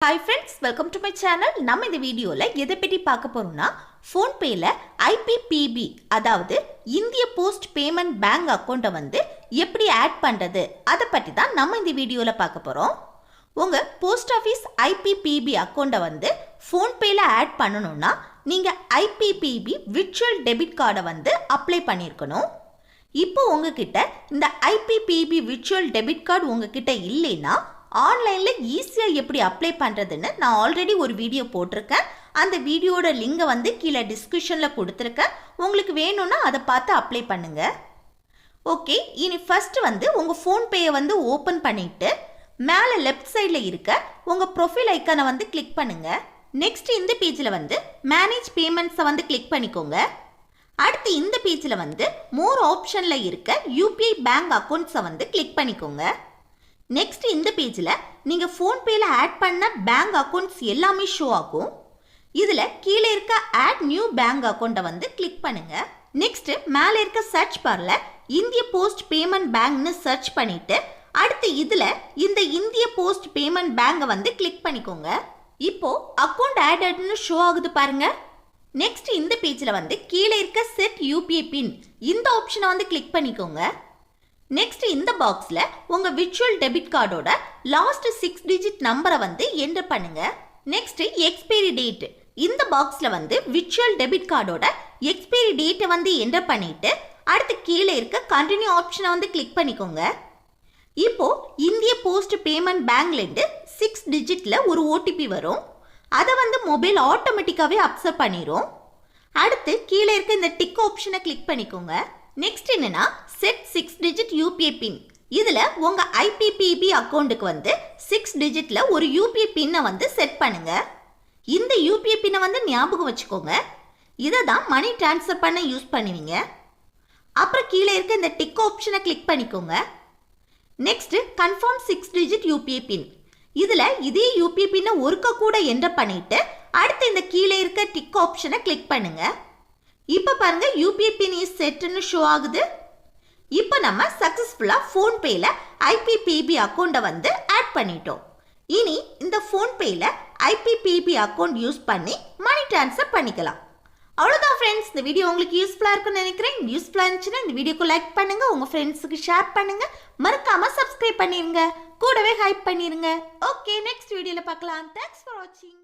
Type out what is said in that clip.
Hi friends, welcome to my channel. நம்ம இந்த வீடியோல எதை பத்தி பார்க்க போறோம்னா PhonePeல IPPB அதாவது இந்திய போஸ்ட் பேமெண்ட் பேங்க் அக்கவுண்ட்டை வந்து எப்படி ஆட் பண்றது அத பத்தி தான் நம்ம இந்த வீடியோல பார்க்க போறோம். உங்க போஸ்ட் ஆபீஸ் IPPB அக்கவுண்ட்டை வந்து PhonePeல ஆட் பண்ணனும்னா நீங்க IPPB விர்ச்சுவல் டெபிட் கார்டை வந்து அப்ளை பண்ணிருக்கணும். இப்போ உங்ககிட்ட இந்த IPPB விர்ச்சுவல் டெபிட் கார்டு உங்ககிட்ட இல்லைனா ஆன்லைன்ல ஈஸியா எப்படி அப்ளை பண்றதுன்னு நான் ஆல்ரெடி ஒரு வீடியோ போட்டிருக்கேன். அந்த வீடியோட லிங்கை வந்து கீழே டிஸ்கிரிப்ஷன்ல கொடுத்திருக்கேன். உங்களுக்கு வேணும்னா அதை பார்த்து அப்ளை பண்ணுங்க. ஓகே, இனி ஃபர்ஸ்ட் வந்து உங்க PhonePeயை வந்து ஓபன் பண்ணிட்டு மேலே லெஃப்ட் சைடில் இருக்க உங்க ப்ரொஃபைல் ஐக்கானை வந்து கிளிக் பண்ணுங்க. நெக்ஸ்ட் இந்த பேஜில் வந்து மேனேஜ் பேமெண்ட்ஸை வந்து கிளிக் பண்ணிக்கோங்க. அடுத்து இந்த பேஜில் வந்து மோர் ஆப்ஷனில் இருக்க UPI பேங்க் அக்கௌண்ட்ஸை வந்து கிளிக் பண்ணிக்கோங்க. நெக்ஸ்ட் இந்த பேஜில் நீங்கள் PhonePeல ஆட் பண்ண பேங்க் அக்கௌண்ட்ஸ் எல்லாமே ஷோ ஆகும். இதில் கீழே இருக்க ஆட் நியூ பேங்க் அக்கௌண்ட்டை வந்து கிளிக் பண்ணுங்க. நெக்ஸ்ட் மேலே இருக்க சர்ச் பாரில் இந்திய போஸ்ட் பேமெண்ட் பேங்க்னு சர்ச் பண்ணிட்டு அடுத்து இதில் இந்த இந்திய போஸ்ட் பேமெண்ட் பேங்கை வந்து கிளிக் பண்ணிக்கோங்க. இப்போ அக்கௌண்ட் ஆடட்னு ஷோ ஆகுது பாருங்க. நெக்ஸ்ட் இந்த பேஜில் வந்து கீழே இருக்க செட் UPI பின் இந்த ஆப்ஷனை வந்து கிளிக் பண்ணிக்கோங்க. நெக்ஸ்ட் இந்த பாக்ஸில் உங்கள் விர்ச்சுவல் டெபிட் கார்டோட லாஸ்ட் 6 டிஜிட் நம்பரை வந்து என்டர் பண்ணுங்க. நெக்ஸ்ட் எக்ஸ்பைரி டேட் இந்த பாக்ஸில் வந்து விர்ச்சுவல் டெபிட் கார்டோட எக்ஸ்பைரி டேட்டை வந்து என்டர் பண்ணிட்டு அடுத்து கீழே இருக்க கண்டினியூ ஆப்ஷனை வந்து கிளிக் பண்ணிக்கோங்க. இப்போ இந்திய போஸ்ட் பேமெண்ட் பேங்க்லேருந்து 6 டிஜிட்டில் ஒரு OTP வரும். அதை வந்து மொபைல் ஆட்டோமேட்டிக்காகவே அப்சர்வ் பண்ணிடும். அடுத்து கீழே இருக்க இந்த டிக் ஆப்ஷனை கிளிக் பண்ணிக்கோங்க. நெக்ஸ்ட் என்னன்னா செட் 6 டிஜிட் UPI பின். இதில் உங்கள் IPPB அக்கௌண்ட்டுக்கு வந்து 6 டிஜிட்டில் ஒரு UPI பின்னை வந்து செட் பண்ணுங்க. இந்த UPI பின்னை வந்து ஞாபகம் வச்சுக்கோங்க. இதை தான் மணி டிரான்ஸ்ஃபர் பண்ண யூஸ் பண்ணுவீங்க. அப்புறம் கீழே இருக்க இந்த டிக் ஆப்ஷனை கிளிக் பண்ணிக்கோங்க. நெக்ஸ்ட் கன்ஃபார்ம் 6 டிஜிட் UPI பின். இதில் இதே UPI பின்னை ஒருக்க கூட என்டர் பண்ணிட்டு அடுத்து இந்த கீழே இருக்க டிக் ஆப்ஷனை கிளிக் பண்ணுங்க. இப்போ பாருங்க UPI பின் இஸ் செட்னு ஷோ ஆகுது. இப்போ நம்ம சக்சஸ்ஃபுல்லாக PhonePeல IPPB அக்கௌண்ட்டை வந்து ஆட் பண்ணிட்டோம். இனி இந்த PhonePeல IPPB அக்கௌண்ட் யூஸ் பண்ணி மணி ட்ரான்ஸ்ஃபர் பண்ணிக்கலாம். அவ்வளோதான் ஃப்ரெண்ட்ஸ், இந்த வீடியோ உங்களுக்கு யூஸ்ஃபுல்லாக இருக்குன்னு நினைக்கிறேன். யூஸ்ஃபுல்லாக இருந்துச்சுன்னா இந்த வீடியோக்கு லைக் பண்ணுங்க, உங்கள் ஃப்ரெண்ட்ஸுக்கு ஷேர் பண்ணுங்க, மறக்காம சப்ஸ்கிரைப் பண்ணிருங்க, கூடவே ஹைப் பண்ணிருங்க. ஓகே, நெக்ஸ்ட் வீடியோவில் பார்க்கலாம். தேங்க்ஸ் ஃபார் வாட்சிங்.